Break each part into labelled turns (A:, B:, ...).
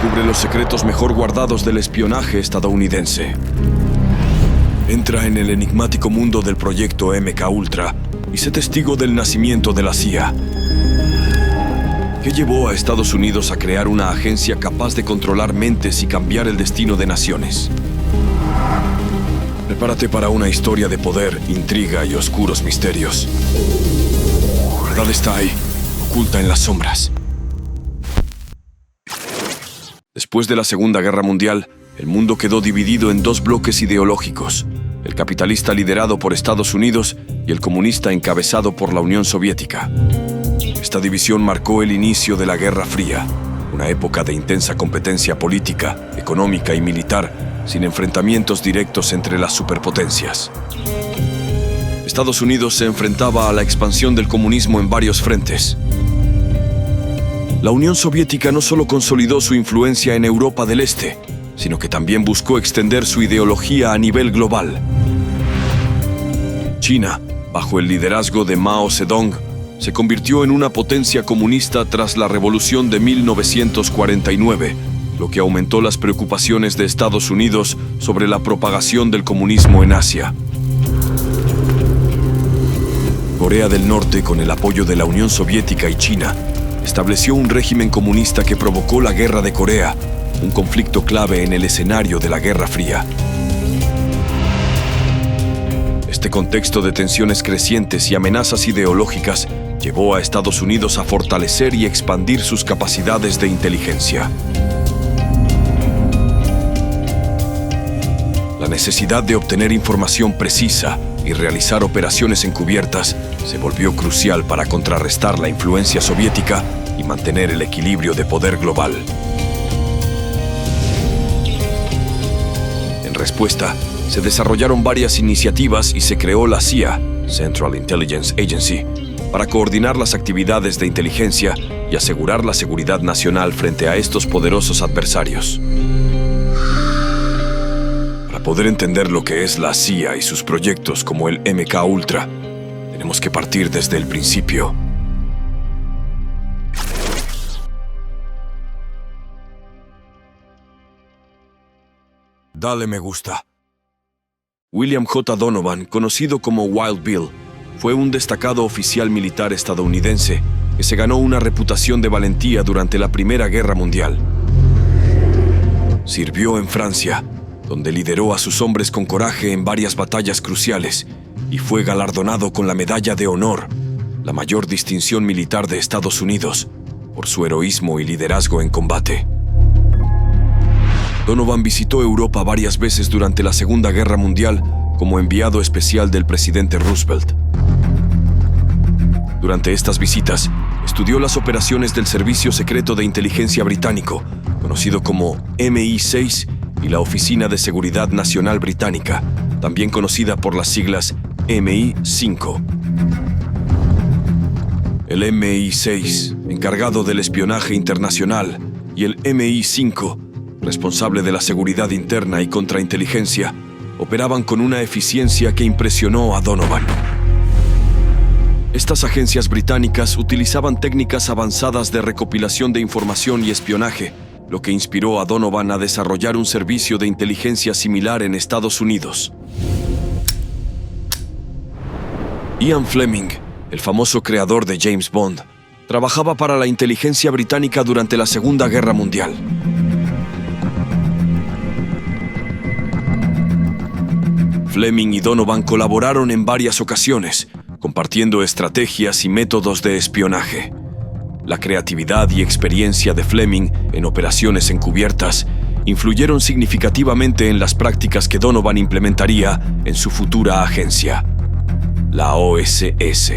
A: descubre los secretos mejor guardados del espionaje estadounidense. Entra en el enigmático mundo del proyecto MKUltra y sé testigo del nacimiento de la CIA. ¿Qué llevó a Estados Unidos a crear una agencia capaz de controlar mentes y cambiar el destino de naciones? Prepárate para una historia de poder, intriga y oscuros misterios. La verdad está ahí, oculta en las sombras. Después de la Segunda Guerra Mundial, el mundo quedó dividido en dos bloques ideológicos: el capitalista liderado por Estados Unidos y el comunista encabezado por la Unión Soviética. Esta división marcó el inicio de la Guerra Fría, una época de intensa competencia política, económica y militar, sin enfrentamientos directos entre las superpotencias. Estados Unidos se enfrentaba a la expansión del comunismo en varios frentes. La Unión Soviética no solo consolidó su influencia en Europa del Este, sino que también buscó extender su ideología a nivel global. China, bajo el liderazgo de Mao Zedong, se convirtió en una potencia comunista tras la Revolución de 1949, lo que aumentó las preocupaciones de Estados Unidos sobre la propagación del comunismo en Asia. Corea del Norte, con el apoyo de la Unión Soviética y China, estableció un régimen comunista que provocó la Guerra de Corea, un conflicto clave en el escenario de la Guerra Fría. Este contexto de tensiones crecientes y amenazas ideológicas llevó a Estados Unidos a fortalecer y expandir sus capacidades de inteligencia. La necesidad de obtener información precisa y realizar operaciones encubiertas se volvió crucial para contrarrestar la influencia soviética y mantener el equilibrio de poder global. En respuesta, se desarrollaron varias iniciativas y se creó la CIA, Central Intelligence Agency, para coordinar las actividades de inteligencia y asegurar la seguridad nacional frente a estos poderosos adversarios. Para poder entender lo que es la CIA y sus proyectos como el MKUltra, tenemos que partir desde el principio. Dale me gusta. William J. Donovan, conocido como Wild Bill, fue un destacado oficial militar estadounidense que se ganó una reputación de valentía durante la Primera Guerra Mundial. Sirvió en Francia, donde lideró a sus hombres con coraje en varias batallas cruciales y fue galardonado con la Medalla de Honor, la mayor distinción militar de Estados Unidos, por su heroísmo y liderazgo en combate. Donovan visitó Europa varias veces durante la Segunda Guerra Mundial como enviado especial del presidente Roosevelt. Durante estas visitas, estudió las operaciones del Servicio Secreto de Inteligencia Británico, conocido como MI6, y la Oficina de Seguridad Nacional Británica, también conocida por las siglas MI5. El MI6, encargado del espionaje internacional, y el MI5, responsable de la seguridad interna y contrainteligencia, operaban con una eficiencia que impresionó a Donovan. Estas agencias británicas utilizaban técnicas avanzadas de recopilación de información y espionaje, lo que inspiró a Donovan a desarrollar un servicio de inteligencia similar en Estados Unidos. Ian Fleming, el famoso creador de James Bond, trabajaba para la inteligencia británica durante la Segunda Guerra Mundial. Fleming y Donovan colaboraron en varias ocasiones, compartiendo estrategias y métodos de espionaje. La creatividad y experiencia de Fleming en operaciones encubiertas influyeron significativamente en las prácticas que Donovan implementaría en su futura agencia, la OSS.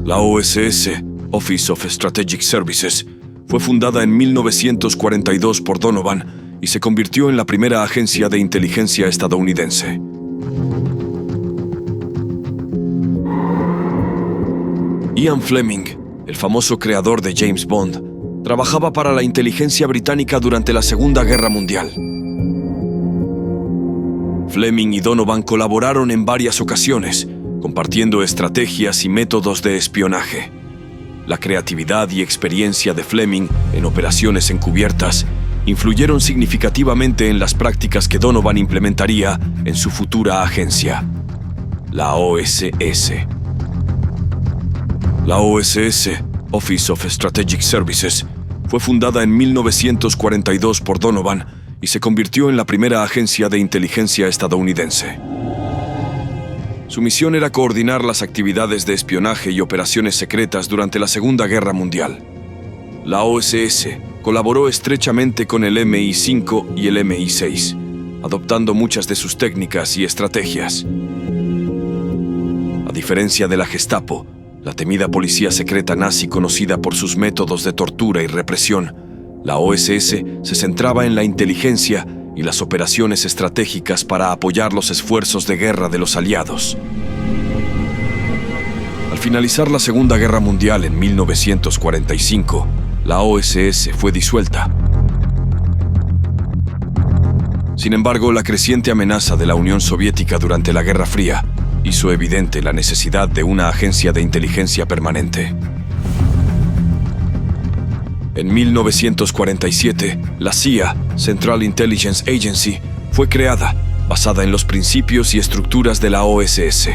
A: La OSS, Office of Strategic Services, fue fundada en 1942 por Donovan y se convirtió en la primera agencia de inteligencia estadounidense. Ian Fleming, el famoso creador de James Bond, trabajaba para la inteligencia británica durante la Segunda Guerra Mundial. Fleming y Donovan colaboraron en varias ocasiones, compartiendo estrategias y métodos de espionaje. La creatividad y experiencia de Fleming en operaciones encubiertas influyeron significativamente en las prácticas que Donovan implementaría en su futura agencia, la OSS. La OSS, Office of Strategic Services, fue fundada en 1942 por Donovan y se convirtió en la primera agencia de inteligencia estadounidense. Su misión era coordinar las actividades de espionaje y operaciones secretas durante la Segunda Guerra Mundial. La OSS colaboró estrechamente con el MI5 y el MI6, adoptando muchas de sus técnicas y estrategias. A diferencia de la Gestapo, la temida policía secreta nazi conocida por sus métodos de tortura y represión, la OSS se centraba en la inteligencia y las operaciones estratégicas para apoyar los esfuerzos de guerra de los aliados. Al finalizar la Segunda Guerra Mundial en 1945, la OSS fue disuelta. Sin embargo, la creciente amenaza de la Unión Soviética durante la Guerra Fría hizo evidente la necesidad de una agencia de inteligencia permanente. En 1947, la CIA, Central Intelligence Agency, fue creada, basada en los principios y estructuras de la OSS.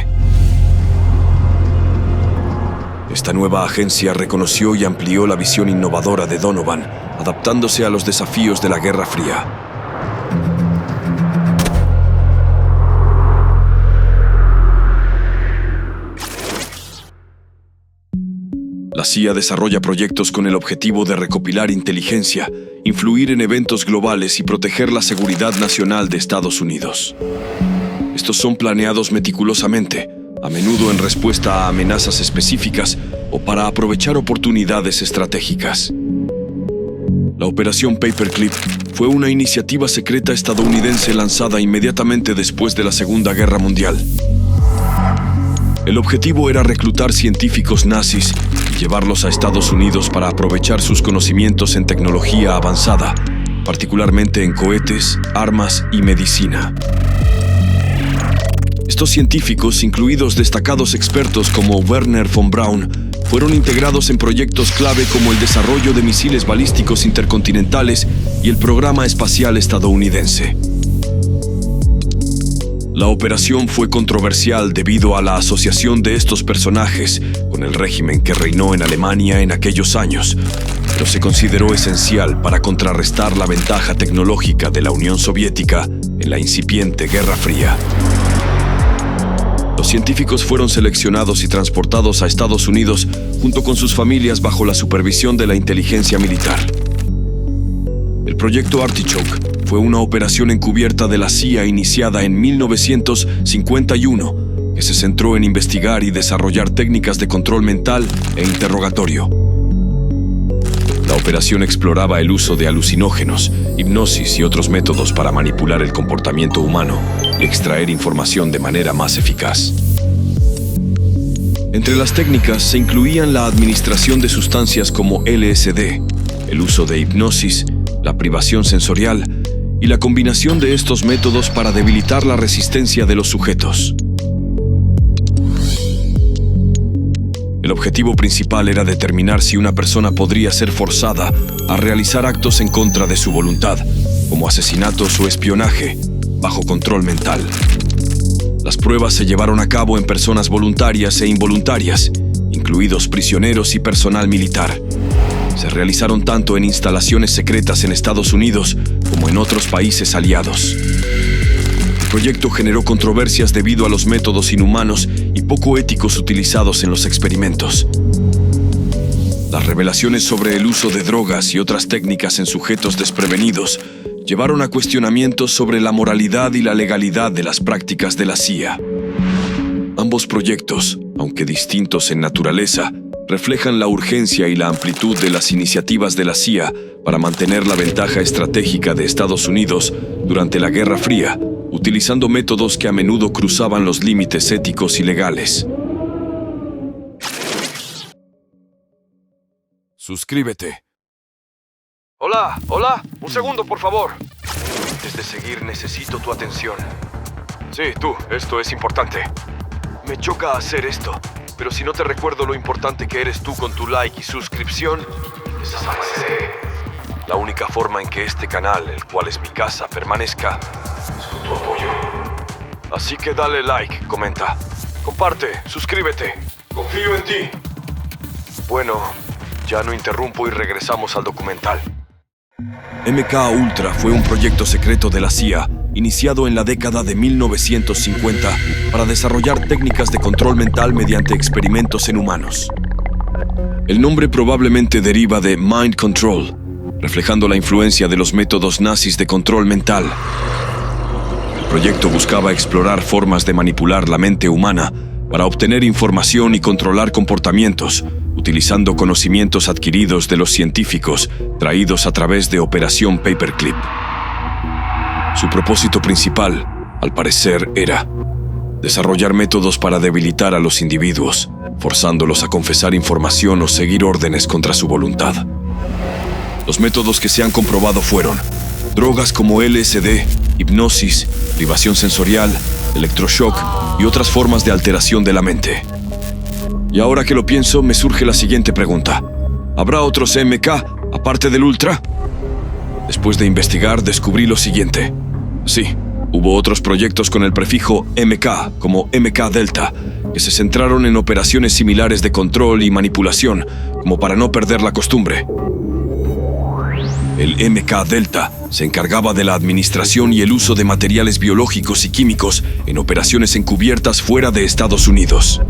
A: Esta nueva agencia reconoció y amplió la visión innovadora de Donovan, adaptándose a los desafíos de la Guerra Fría. La CIA desarrolla proyectos con el objetivo de recopilar inteligencia, influir en eventos globales y proteger la seguridad nacional de Estados Unidos. Estos son planeados meticulosamente, a menudo en respuesta a amenazas específicas o para aprovechar oportunidades estratégicas. La Operación Paperclip fue una iniciativa secreta estadounidense lanzada inmediatamente después de la Segunda Guerra Mundial. El objetivo era reclutar científicos nazis y llevarlos a Estados Unidos para aprovechar sus conocimientos en tecnología avanzada, particularmente en cohetes, armas y medicina. Estos científicos, incluidos destacados expertos como Wernher von Braun, fueron integrados en proyectos clave como el desarrollo de misiles balísticos intercontinentales y el programa espacial estadounidense. La operación fue controversial debido a la asociación de estos personajes con el régimen que reinó en Alemania en aquellos años, pero se consideró esencial para contrarrestar la ventaja tecnológica de la Unión Soviética en la incipiente Guerra Fría. Los científicos fueron seleccionados y transportados a Estados Unidos junto con sus familias bajo la supervisión de la inteligencia militar. El proyecto Artichoke fue una operación encubierta de la CIA iniciada en 1951 que se centró en investigar y desarrollar técnicas de control mental e interrogatorio. La operación exploraba el uso de alucinógenos, hipnosis y otros métodos para manipular el comportamiento humano y extraer información de manera más eficaz. Entre las técnicas se incluían la administración de sustancias como LSD, el uso de hipnosis, la privación sensorial y la combinación de estos métodos para debilitar la resistencia de los sujetos. El objetivo principal era determinar si una persona podría ser forzada a realizar actos en contra de su voluntad, como asesinatos o espionaje, bajo control mental. Las pruebas se llevaron a cabo en personas voluntarias e involuntarias, incluidos prisioneros y personal militar. Se realizaron tanto en instalaciones secretas en Estados Unidos como en otros países aliados. El proyecto generó controversias debido a los métodos inhumanos y poco éticos utilizados en los experimentos. Las revelaciones sobre el uso de drogas y otras técnicas en sujetos desprevenidos llevaron a cuestionamientos sobre la moralidad y la legalidad de las prácticas de la CIA. Ambos proyectos, aunque distintos en naturaleza, reflejan la urgencia y la amplitud de las iniciativas de la CIA para mantener la ventaja estratégica de Estados Unidos durante la Guerra Fría, utilizando métodos que a menudo cruzaban los límites éticos y legales. Suscríbete. Hola, un segundo, por favor. Antes de seguir, necesito tu atención. Sí, tú, esto es importante. Me choca hacer esto, Pero si no te recuerdo lo importante que eres tú con tu like y suscripción, desapareceré. La única forma en que este canal, el cual es mi casa, permanezca es con tu apoyo. Así que dale like, comenta, comparte, suscríbete. Confío en ti. Bueno, ya no interrumpo y regresamos al documental. MK Ultra fue un proyecto secreto de la CIA, iniciado en la década de 1950 para desarrollar técnicas de control mental mediante experimentos en humanos. El nombre probablemente deriva de Mind Control, reflejando la influencia de los métodos nazis de control mental. El proyecto buscaba explorar formas de manipular la mente humana para obtener información y controlar comportamientos, utilizando conocimientos adquiridos de los científicos traídos a través de Operación Paperclip. Su propósito principal, al parecer, era desarrollar métodos para debilitar a los individuos, forzándolos a confesar información o seguir órdenes contra su voluntad. Los métodos que se han comprobado fueron drogas como LSD, hipnosis, privación sensorial, electroshock y otras formas de alteración de la mente. Y ahora que lo pienso, me surge la siguiente pregunta. ¿Habrá otros MK aparte del Ultra? Después de investigar, descubrí lo siguiente. Sí, hubo otros proyectos con el prefijo MK, como MK Delta, que se centraron en operaciones similares de control y manipulación, como para no perder la costumbre. El MK Delta se encargaba de la administración y el uso de materiales biológicos y químicos en operaciones encubiertas fuera de Estados Unidos.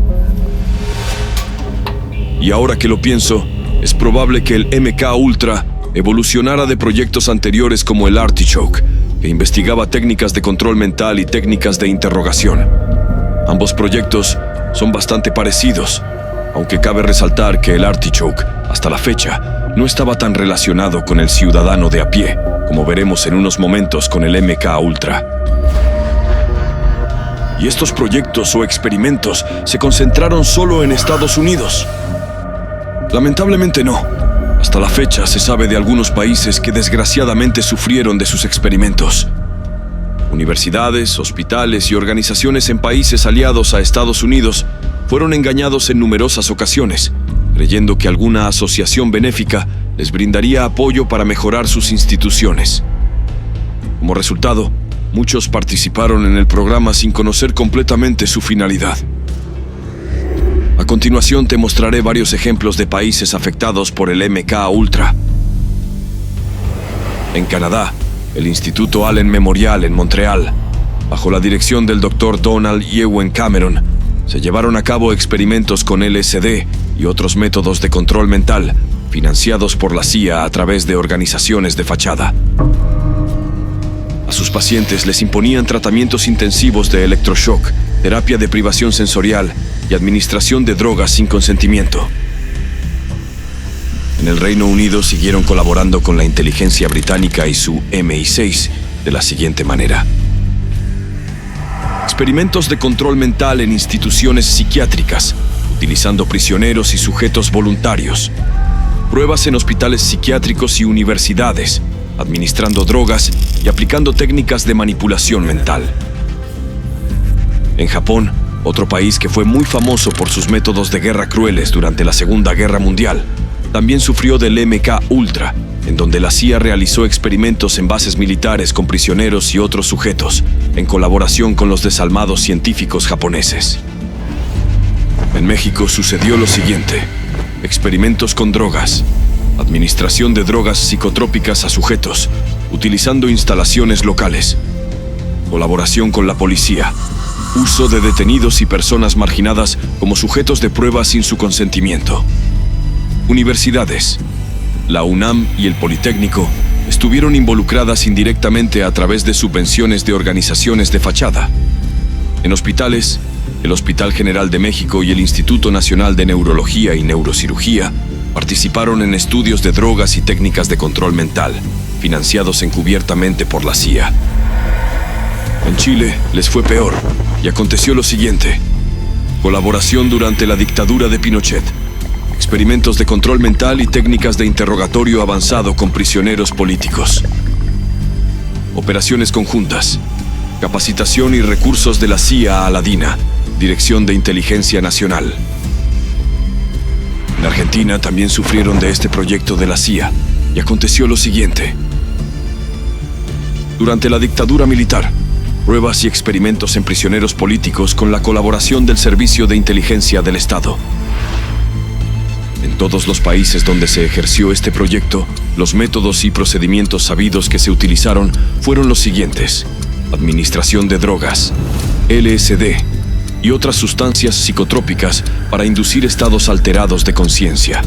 A: Y ahora que lo pienso, es probable que el MK Ultra evolucionara de proyectos anteriores como el Artichoke, que investigaba técnicas de control mental y técnicas de interrogación. Ambos proyectos son bastante parecidos, aunque cabe resaltar que el Artichoke, hasta la fecha, no estaba tan relacionado con el ciudadano de a pie, como veremos en unos momentos con el MK Ultra. ¿Y estos proyectos o experimentos se concentraron solo en Estados Unidos? Lamentablemente no. Hasta la fecha se sabe de algunos países que desgraciadamente sufrieron de sus experimentos. Universidades, hospitales y organizaciones en países aliados a Estados Unidos fueron engañados en numerosas ocasiones, creyendo que alguna asociación benéfica les brindaría apoyo para mejorar sus instituciones. Como resultado, muchos participaron en el programa sin conocer completamente su finalidad. A continuación te mostraré varios ejemplos de países afectados por el MK Ultra. En Canadá, el Instituto Allen Memorial en Montreal, bajo la dirección del Dr. Donald Ewen Cameron, se llevaron a cabo experimentos con LSD y otros métodos de control mental, financiados por la CIA a través de organizaciones de fachada. A sus pacientes les imponían tratamientos intensivos de electroshock, terapia de privación sensorial y administración de drogas sin consentimiento. En el Reino Unido siguieron colaborando con la inteligencia británica y su MI6 de la siguiente manera. Experimentos de control mental en instituciones psiquiátricas, utilizando prisioneros y sujetos voluntarios. Pruebas en hospitales psiquiátricos y universidades, administrando drogas y aplicando técnicas de manipulación mental. En Japón, otro país que fue muy famoso por sus métodos de guerra crueles durante la Segunda Guerra Mundial, también sufrió del MK Ultra, en donde la CIA realizó experimentos en bases militares con prisioneros y otros sujetos, en colaboración con los desalmados científicos japoneses. En México sucedió lo siguiente: experimentos con drogas, administración de drogas psicotrópicas a sujetos, utilizando instalaciones locales, colaboración con la policía, uso de detenidos y personas marginadas como sujetos de prueba sin su consentimiento. Universidades. La UNAM y el Politécnico estuvieron involucradas indirectamente a través de subvenciones de organizaciones de fachada. En hospitales, el Hospital General de México y el Instituto Nacional de Neurología y Neurocirugía participaron en estudios de drogas y técnicas de control mental, financiados encubiertamente por la CIA. En Chile les fue peor, y aconteció lo siguiente: colaboración durante la dictadura de Pinochet, experimentos de control mental y técnicas de interrogatorio avanzado con prisioneros políticos. Operaciones conjuntas, capacitación y recursos de la CIA a la DINA, Dirección de Inteligencia Nacional, Argentina también sufrieron de este proyecto de la CIA, y aconteció lo siguiente. Durante la dictadura militar, pruebas y experimentos en prisioneros políticos con la colaboración del Servicio de Inteligencia del Estado. En todos los países donde se ejerció este proyecto, los métodos y procedimientos sabidos que se utilizaron fueron los siguientes: administración de drogas, LSD y otras sustancias psicotrópicas para inducir estados alterados de conciencia,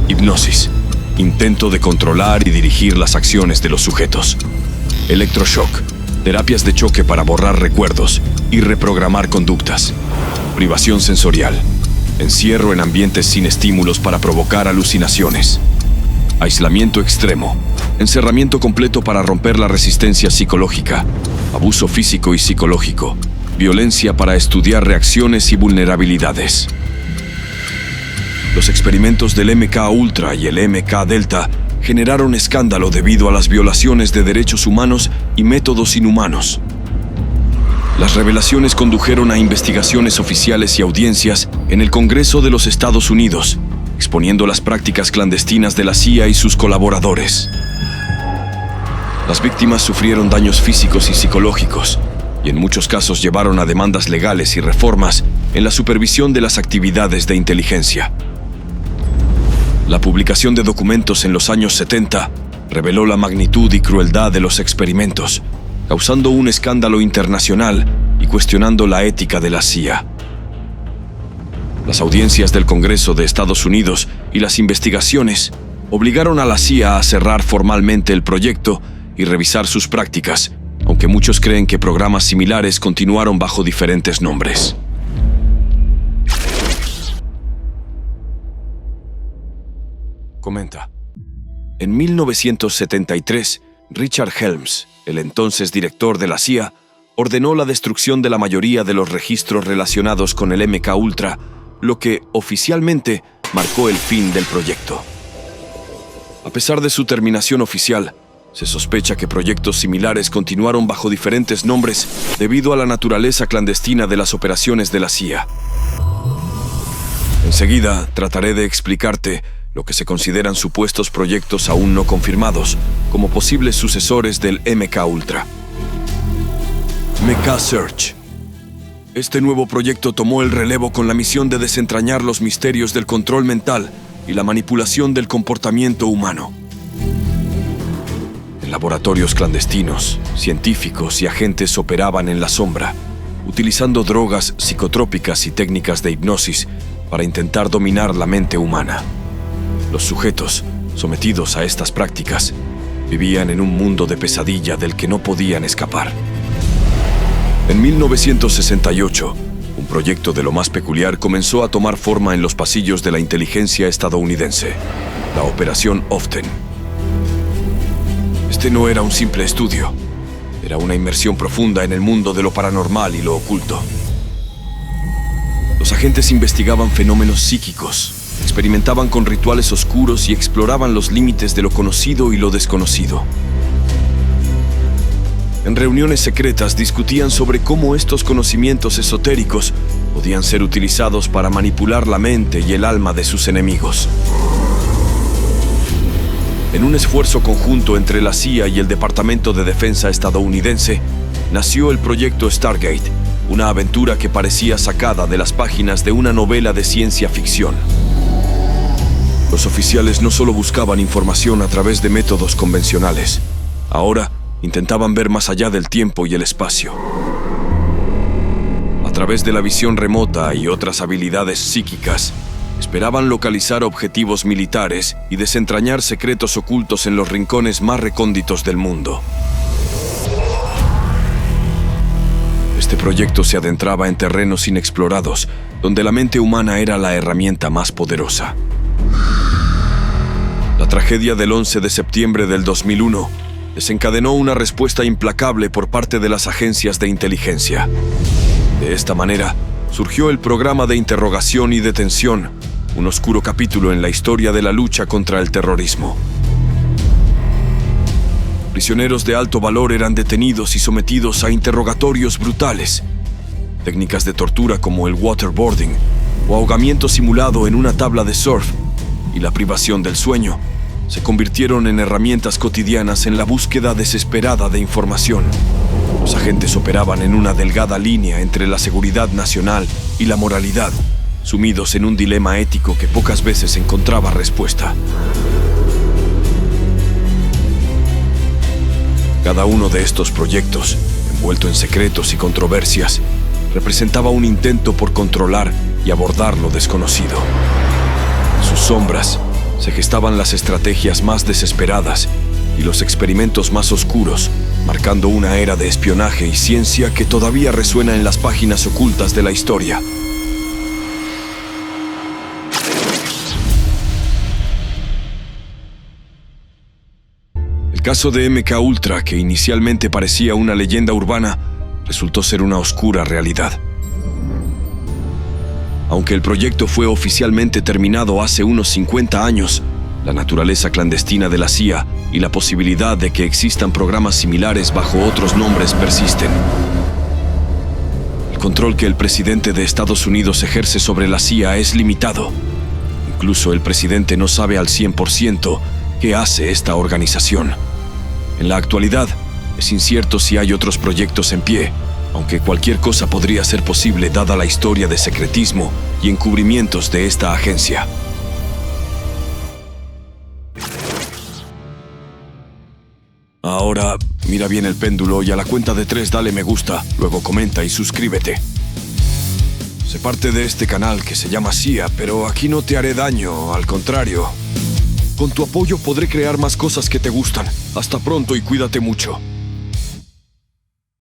A: hipnosis, intento de controlar y dirigir las acciones de los sujetos, electroshock, terapias de choque para borrar recuerdos y reprogramar conductas, privación sensorial, encierro en ambientes sin estímulos para provocar alucinaciones, aislamiento extremo, encerramiento completo para romper la resistencia psicológica, abuso físico y psicológico, violencia para estudiar reacciones y vulnerabilidades. Los experimentos del MK Ultra y el MK Delta generaron escándalo debido a las violaciones de derechos humanos y métodos inhumanos. Las revelaciones condujeron a investigaciones oficiales y audiencias en el Congreso de los Estados Unidos, exponiendo las prácticas clandestinas de la CIA y sus colaboradores. Las víctimas sufrieron daños físicos y psicológicos, y en muchos casos llevaron a demandas legales y reformas en la supervisión de las actividades de inteligencia. La publicación de documentos en los años 70 reveló la magnitud y crueldad de los experimentos, causando un escándalo internacional y cuestionando la ética de la CIA. Las audiencias del Congreso de Estados Unidos y las investigaciones obligaron a la CIA a cerrar formalmente el proyecto y revisar sus prácticas, aunque muchos creen que programas similares continuaron bajo diferentes nombres. Comenta. En 1973, Richard Helms, el entonces director de la CIA, ordenó la destrucción de la mayoría de los registros relacionados con el MK Ultra, lo que oficialmente marcó el fin del proyecto. A pesar de su terminación oficial, se sospecha que proyectos similares continuaron bajo diferentes nombres debido a la naturaleza clandestina de las operaciones de la CIA. Enseguida trataré de explicarte lo que se consideran supuestos proyectos aún no confirmados como posibles sucesores del MK Ultra. MK Search. Este nuevo proyecto tomó el relevo con la misión de desentrañar los misterios del control mental y la manipulación del comportamiento humano. En laboratorios clandestinos, científicos y agentes operaban en la sombra, utilizando drogas psicotrópicas y técnicas de hipnosis para intentar dominar la mente humana. Los sujetos, sometidos a estas prácticas, vivían en un mundo de pesadilla del que no podían escapar. En 1968, un proyecto de lo más peculiar comenzó a tomar forma en los pasillos de la inteligencia estadounidense, la Operación Often. Este no era un simple estudio, era una inmersión profunda en el mundo de lo paranormal y lo oculto. Los agentes investigaban fenómenos psíquicos, experimentaban con rituales oscuros y exploraban los límites de lo conocido y lo desconocido. En reuniones secretas discutían sobre cómo estos conocimientos esotéricos podían ser utilizados para manipular la mente y el alma de sus enemigos. En un esfuerzo conjunto entre la CIA y el Departamento de Defensa estadounidense, nació el proyecto Stargate, una aventura que parecía sacada de las páginas de una novela de ciencia ficción. Los oficiales no solo buscaban información a través de métodos convencionales, ahora intentaban ver más allá del tiempo y el espacio. A través de la visión remota y otras habilidades psíquicas, esperaban localizar objetivos militares y desentrañar secretos ocultos en los rincones más recónditos del mundo. Este proyecto se adentraba en terrenos inexplorados, donde la mente humana era la herramienta más poderosa. La tragedia del 11 de septiembre del 2001 desencadenó una respuesta implacable por parte de las agencias de inteligencia. De esta manera, surgió el programa de interrogación y detención, un oscuro capítulo en la historia de la lucha contra el terrorismo. Prisioneros de alto valor eran detenidos y sometidos a interrogatorios brutales. Técnicas de tortura como el waterboarding o ahogamiento simulado en una tabla de surf y la privación del sueño se convirtieron en herramientas cotidianas en la búsqueda desesperada de información. Los agentes operaban en una delgada línea entre la seguridad nacional y la moralidad, sumidos en un dilema ético que pocas veces encontraba respuesta. Cada uno de estos proyectos, envuelto en secretos y controversias, representaba un intento por controlar y abordar lo desconocido. En sus sombras se gestaban las estrategias más desesperadas y los experimentos más oscuros, marcando una era de espionaje y ciencia que todavía resuena en las páginas ocultas de la historia. El caso de MK Ultra, que inicialmente parecía una leyenda urbana, resultó ser una oscura realidad. Aunque el proyecto fue oficialmente terminado hace unos 50 años, la naturaleza clandestina de la CIA y la posibilidad de que existan programas similares bajo otros nombres persisten. El control que el presidente de Estados Unidos ejerce sobre la CIA es limitado. Incluso el presidente no sabe al 100% qué hace esta organización. En la actualidad, es incierto si hay otros proyectos en pie, aunque cualquier cosa podría ser posible dada la historia de secretismo y encubrimientos de esta agencia. Ahora, mira bien el péndulo y a la cuenta de 3 dale me gusta, luego comenta y suscríbete. Sé parte de este canal que se llama CIA, pero aquí no te haré daño, al contrario. Con tu apoyo podré crear más cosas que te gustan. Hasta pronto y cuídate mucho.